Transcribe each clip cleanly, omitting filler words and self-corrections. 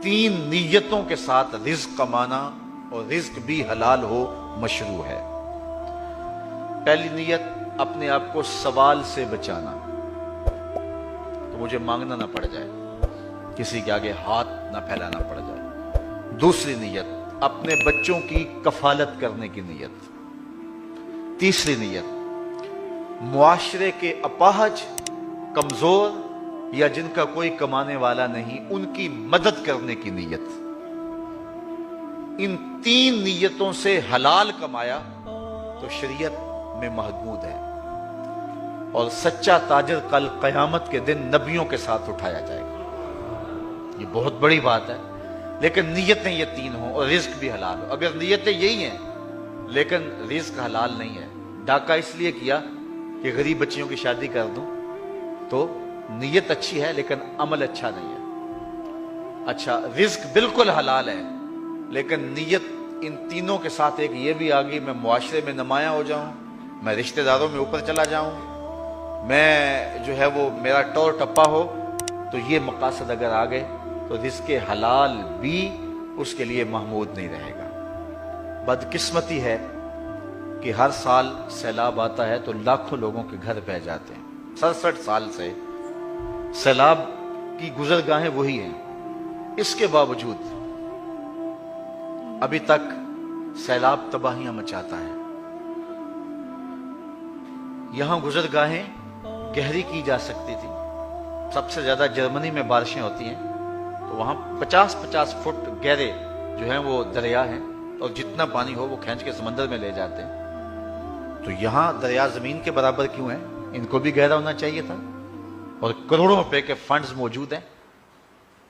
3 नीयतों के साथ रिज्क कमाना और रिज्क भी हलाल हो मशरू है। पहली नीयत, अपने आप को सवाल से बचाना, तो मुझे मांगना ना पड़ जाए, किसी के आगे हाथ ना फैलाना पड़ जाए। दूसरी नीयत, अपने बच्चों की कफालत करने की नीयत। तीसरी नीयत, मुआशरे के अपाहज, कमजोर या जिनका कोई कमाने वाला नहीं, उनकी मदद करने की नीयत। इन 3 नीयतों से हलाल कमाया तो शरीयत में महमूद है, और सच्चा ताजिर कल क़यामत के दिन नबियों के साथ उठाया जाएगा। ये बहुत बड़ी बात है। लेकिन नीयतें ये 3 हों और रिज्क भी हलाल हो। अगर नीयतें यही हैं लेकिन रिज्क हलाल नहीं है, डाका इसलिए किया कि गरीब बच्चियों की शादी कर दूं, तो नीयत अच्छी है लेकिन अमल अच्छा नहीं है। अच्छा, रिज्क बिल्कुल हलाल है लेकिन नीयत इन तीनों के साथ एक ये भी आ गई, मैं मुआशरे में नुमाया हो जाऊं, मैं रिश्तेदारों में ऊपर चला जाऊं, मैं जो है वो मेरा टौर टप्पा हो, तो ये मकासद अगर आ गए तो रिज़्क़ हलाल भी उसके लिए महमूद नहीं रहेगा। बदकिस्मती है कि हर साल सैलाब आता है तो लाखों लोगों के घर बह जाते हैं। 67 साल से सैलाब की गुजरगाहें वही हैं, इसके बावजूद अभी तक सैलाब तबाहियां मचाता है। यहां गुजरगाहें गहरी की जा सकती थी। सबसे ज्यादा जर्मनी में बारिशें होती हैं तो वहां 50-50 फुट गहरे जो हैं वो दरिया हैं, और जितना पानी हो वो खींच के समंदर में ले जाते हैं। तो यहां दरिया जमीन के बराबर क्यों है? इनको भी गहरा होना चाहिए था, और करोड़ों रुपए के फंड्स मौजूद हैं।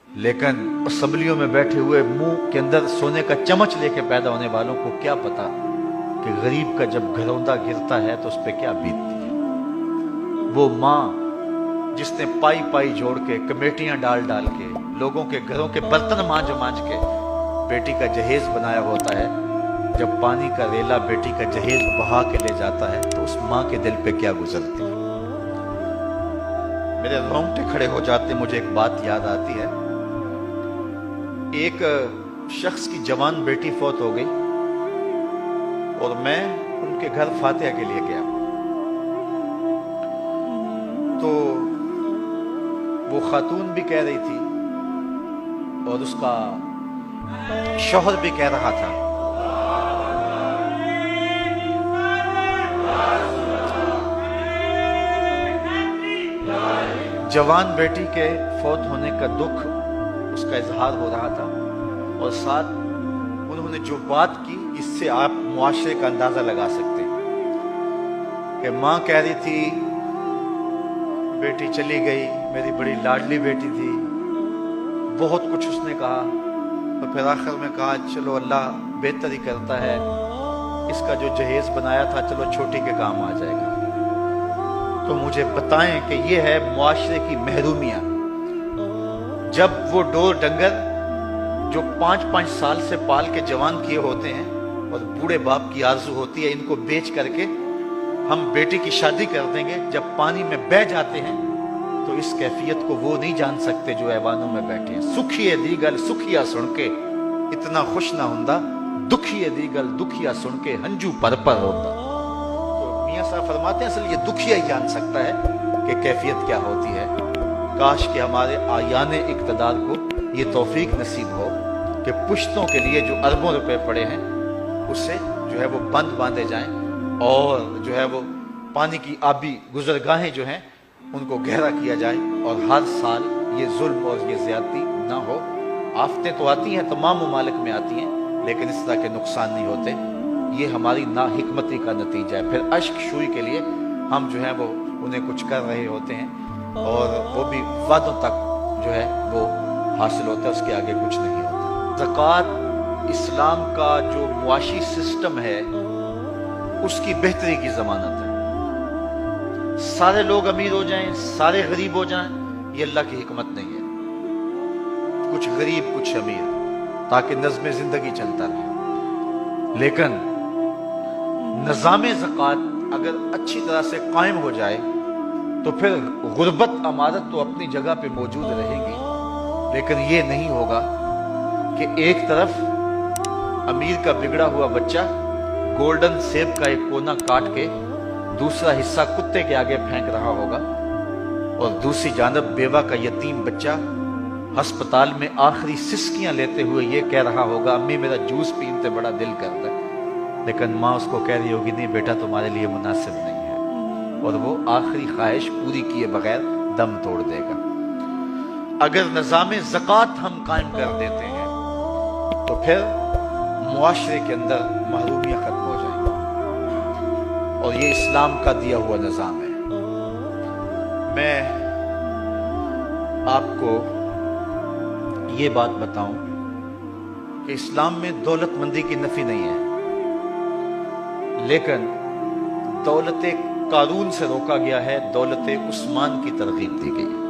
लेकिन असम्बलियों में बैठे हुए मुंह के अंदर सोने का चम्मच लेके पैदा होने वालों को क्या पता कि गरीब का जब घरौंदा गिरता है तो उस पर क्या बीतती है। वो माँ जिसने पाई पाई जोड़ के, कमेटियां डाल डाल के, लोगों के घरों के बर्तन मांझ मांझ के बेटी का जहेज बनाया होता है, जब पानी का रेला बेटी का जहेज बहा के ले जाता है तो उस माँ के दिल पे क्या गुजरती है। मेरे रोंगटे खड़े हो जाते। मुझे एक बात याद आती है। एक शख्स की जवान बेटी फौत हो गई और मैं उनके घर फातिहा के लिए गया, तो वो खातून भी कह रही थी और उसका शौहर भी कह रहा था। जवान बेटी के फौत होने का दुख उसका इजहार हो रहा था, और साथ उन्होंने जो बात की इससे आप मुआशरे का अंदाजा लगा सकते हैं कि माँ कह रही थी बेटी चली गई, मेरी बड़ी लाडली बेटी थी, बहुत कुछ उसने कहा, और फिर आखिर में कहा चलो अल्लाह बेहतर ही करता है, इसका जो जहेज बनाया था चलो छोटी के काम आ जाएगा। तो मुझे बताएं कि ये है मुआशरे की महरूमियां। जब वो डोर डंगर जो 5-5 साल से पाल के जवान किए होते हैं और बूढ़े बाप की आरजू होती है इनको बेच करके हम बेटी की शादी कर देंगे, जब पानी में बह जाते हैं तो इस कैफियत को वो नहीं जान सकते जो ऐवानों में बैठे हैं। सुखिए दी गल सुखिया सुन के इतना खुश ना हुंदा, दुखिए दी गल दुखिया सुन के हंजू पर होता। तो मियां साहब फरमाते हैं असल ये दुखिया ही जान सकता है कि कैफियत क्या होती है। काश कि हमारे आयाने इक़्तिदार को ये तौफीक नसीब हो कि पुश्तों के लिए जो अरबों रुपए पड़े हैं उससे जो है वो बंद बांधे जाएं, और जो है वो पानी की आबी गुजरगाहें जो हैं उनको गहरा किया जाए, और हर साल ये जुल्म और ये ज्यादती ना हो। आफतें तो आती हैं, तमाम ममालिक में आती हैं, लेकिन इस तरह के नुकसान नहीं होते। ये हमारी नाहिकमती का नतीजा है। फिर अश्क शुई के लिए हम जो है वो उन्हें कुछ कर रहे होते हैं, और वो भी वादों तक जो है वो हासिल होता है, उसके आगे कुछ नहीं होता। ज़कात इस्लाम का जो मुआशी सिस्टम है उसकी बेहतरी की ज़मानत है। सारे लोग अमीर हो जाएं, सारे गरीब हो जाएं, ये अल्लाह की हिकमत नहीं है। कुछ गरीब कुछ अमीर, ताकि नज़्म ज़िंदगी चलता रहे। लेकिन निज़ाम ज़कात अगर अच्छी तरह से कायम हो जाए तो फिर गुर्बत अमारत तो अपनी जगह पे मौजूद रहेगी, लेकिन ये नहीं होगा کہ ایک طرف امیر کا بگڑا ہوا بچہ گولڈن سیب کا ایک کونا کاٹ کے دوسرا حصہ کتے کے آگے پھینک رہا ہوگا، اور دوسری جانب بیوہ کا یتیم بچہ ہسپتال میں آخری سسکیاں لیتے ہوئے یہ کہہ رہا ہوگا امی میرا جوس پینتے بڑا دل کرتا ہے، لیکن ماں اس کو کہہ رہی ہوگی نہیں بیٹا تمہارے لیے مناسب نہیں ہے، اور وہ آخری خواہش پوری کیے بغیر دم توڑ دے گا۔ اگر نظام زکوٰۃ ہم قائم کر دیتے ہیں تو پھر معاشرے کے اندر محرومیاں ختم ہو جائیں گی، اور یہ اسلام کا دیا ہوا نظام ہے۔ میں آپ کو یہ بات بتاؤں کہ اسلام میں دولت مندی کی نفی نہیں ہے، لیکن دولت قارون سے روکا گیا ہے، دولت عثمان کی ترغیب دی گئی ہے۔